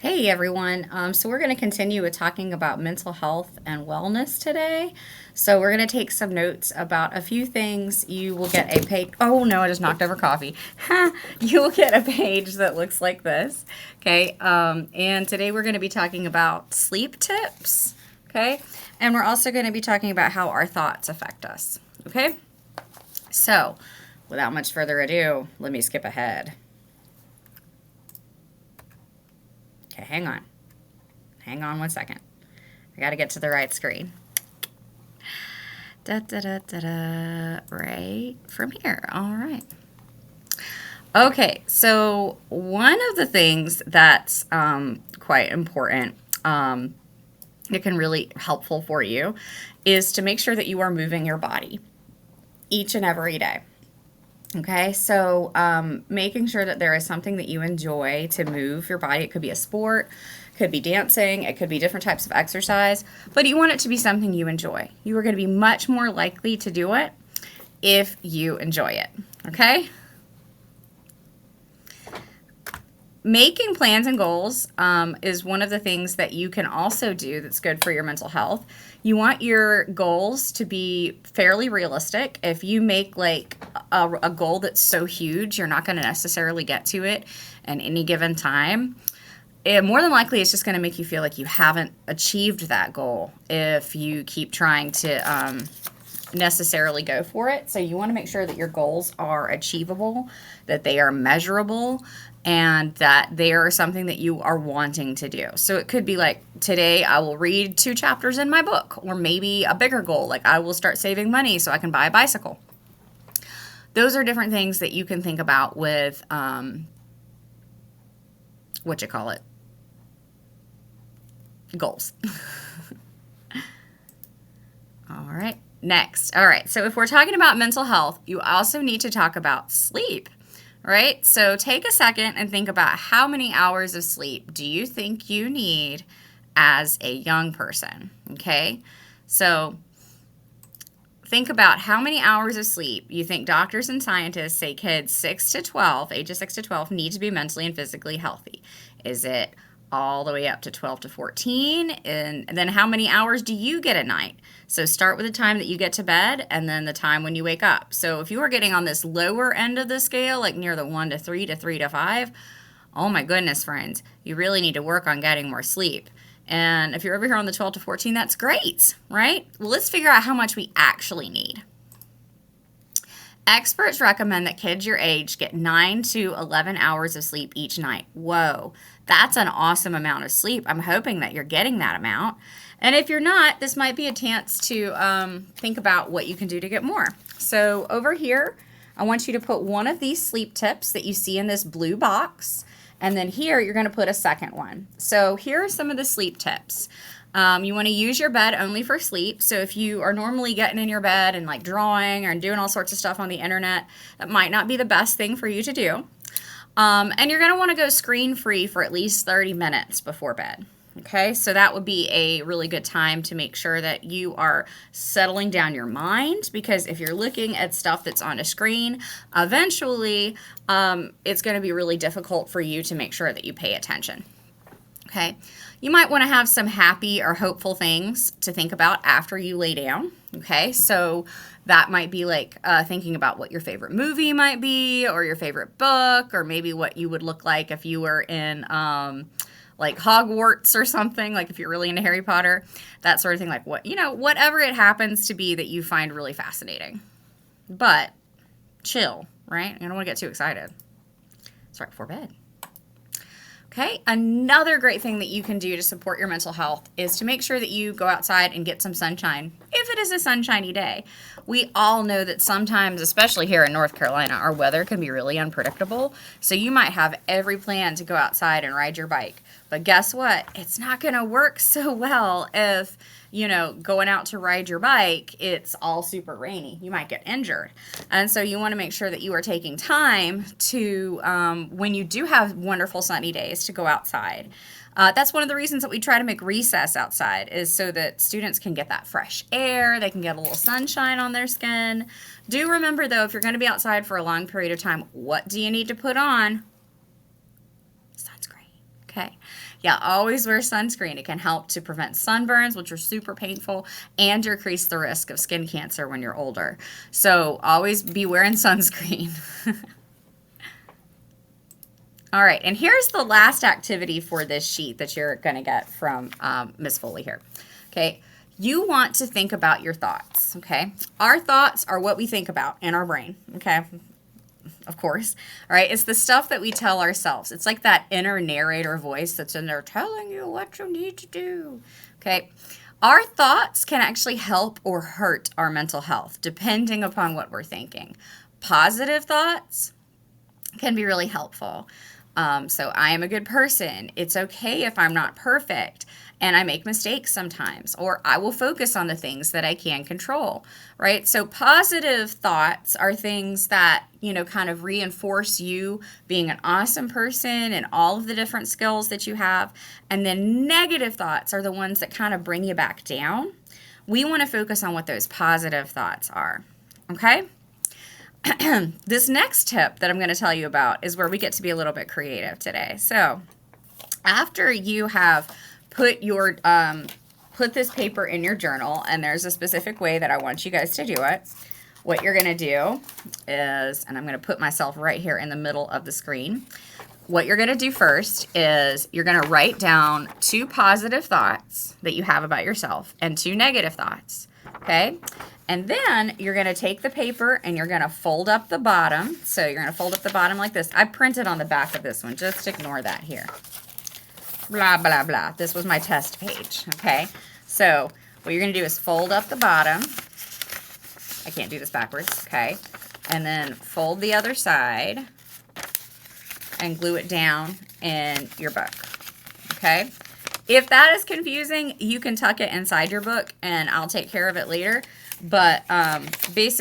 Hey everyone. So we're going to continue with talking about mental health and wellness today. So we're going to take some notes about a few things. You will get a page. Oh no, I just knocked over coffee. You will get a page that looks like this. Okay. And today we're going to be talking about sleep tips. Okay. And we're also going to be talking about how our thoughts affect us. Okay. So without much further ado, let me skip ahead. Okay, hang on. Hang on one second. I got to get to the right screen. Da da da da da. Right from here. All right. Okay, so one of the things that's quite important, it can really helpful for you, is to make sure that you are moving your body each and every day. Okay, so making sure that there is something that you enjoy to move your body. It could be a sport, could be dancing, it could be different types of exercise, but you want it to be something you enjoy. You are going to be much more likely to do it if you enjoy it. Okay? Making plans and goals is one of the things that you can also do that's good for your mental health. You want your goals to be fairly realistic. If you make like a goal that's so huge, you're not going to necessarily get to it at any given time. More than likely, it's just going to make you feel like you haven't achieved that goal if you keep trying to necessarily go for it. So you want to make sure that your goals are achievable, that they are measurable, and that they are something that you are wanting to do. So it could be like, today I will read 2 chapters in my book, or maybe a bigger goal, like I will start saving money so I can buy a bicycle. Those are different things that you can think about with, what you call it, goals. All right. Next. All right. So if we're talking about mental health, you also need to talk about sleep, right? So take a second and think about how many hours of sleep do you think you need as a young person, okay? So think about how many hours of sleep you think doctors and scientists say kids 6 to 12, ages 6 to 12, need to be mentally and physically healthy. Is it all the way up to 12 to 14? And then how many hours do you get at night? So start with the time that you get to bed and then the time when you wake up. So if you are getting on this lower end of the scale, like near the 1 to 3 to 3 to 5, oh my goodness, friends, you really need to work on getting more sleep. And if you're over here on the 12 to 14, that's great, right? Well, let's figure out how much we actually need. Experts recommend that kids your age get 9 to 11 hours of sleep each night. Whoa, that's an awesome amount of sleep. I'm hoping that you're getting that amount. And if you're not, this might be a chance to think about what you can do to get more. So over here, I want you to put one of these sleep tips that you see in this blue box. And then here, you're going to put a second one. So here are some of the sleep tips. You want to use your bed only for sleep. So if you are normally getting in your bed and like drawing or doing all sorts of stuff on the internet, that might not be the best thing for you to do. And you're going to want to go screen free for at least 30 minutes before bed. Okay, so that would be a really good time to make sure that you are settling down your mind, because if you're looking at stuff that's on a screen, eventually it's going to be really difficult for you to make sure that you pay attention. Okay, you might want to have some happy or hopeful things to think about after you lay down. Okay, so that might be like thinking about what your favorite movie might be, or your favorite book, or maybe what you would look like if you were in like Hogwarts or something, like if you're really into Harry Potter, that sort of thing, like whatever it happens to be that you find really fascinating. But chill, right? You don't want to get too excited. It's right before bed. Okay, another great thing that you can do to support your mental health is to make sure that you go outside and get some sunshine, if it is a sunshiny day. We all know that sometimes, especially here in North Carolina, our weather can be really unpredictable. So you might have every plan to go outside and ride your bike. But guess what? It's not going to work so well if, going out to ride your bike, it's all super rainy. You might get injured. And so you want to make sure that you are taking time to, when you do have wonderful sunny days, to go outside. That's one of the reasons that we try to make recess outside, is so that students can get that fresh air, they can get a little sunshine on their skin. Do remember, though, if you're going to be outside for a long period of time, what do you need to put on? Sunscreen. okay? Yeah, always wear sunscreen. It can help to prevent sunburns, which are super painful, and decrease the risk of skin cancer when you're older. So always be wearing sunscreen. All right, and here's the last activity for this sheet that you're going to get from Miss Foley here. Okay, you want to think about your thoughts, okay? Our thoughts are what we think about in our brain, okay? Of course. All right, it's the stuff that we tell ourselves. It's like that inner narrator voice that's in there telling you what you need to do, okay? Our thoughts can actually help or hurt our mental health depending upon what we're thinking. Positive thoughts can be really helpful. So I am a good person. It's okay if I'm not perfect and I make mistakes sometimes, or I will focus on the things that I can control, right? So positive thoughts are things that, you know, kind of reinforce you being an awesome person and all of the different skills that you have. And then negative thoughts are the ones that kind of bring you back down. We want to focus on what those positive thoughts are, okay? This next tip that I'm going to tell you about is where we get to be a little bit creative today. So after you have put your put this paper in your journal, and there's a specific way that I want you guys to do it, what you're going to do is, and I'm going to put myself right here in the middle of the screen. What you're going to do first is you're going to write down 2 positive thoughts that you have about yourself and 2 negative thoughts, okay? And then you're going to take the paper and you're going to fold up the bottom. So you're going to fold up the bottom like this. I printed on the back of this one. Just ignore that here. Blah, blah, blah. This was my test page, okay? So what you're going to do is fold up the bottom. I can't do this backwards, okay? And then fold the other side and glue it down in your book, okay? If that is confusing, you can tuck it inside your book and I'll take care of it later. But basically,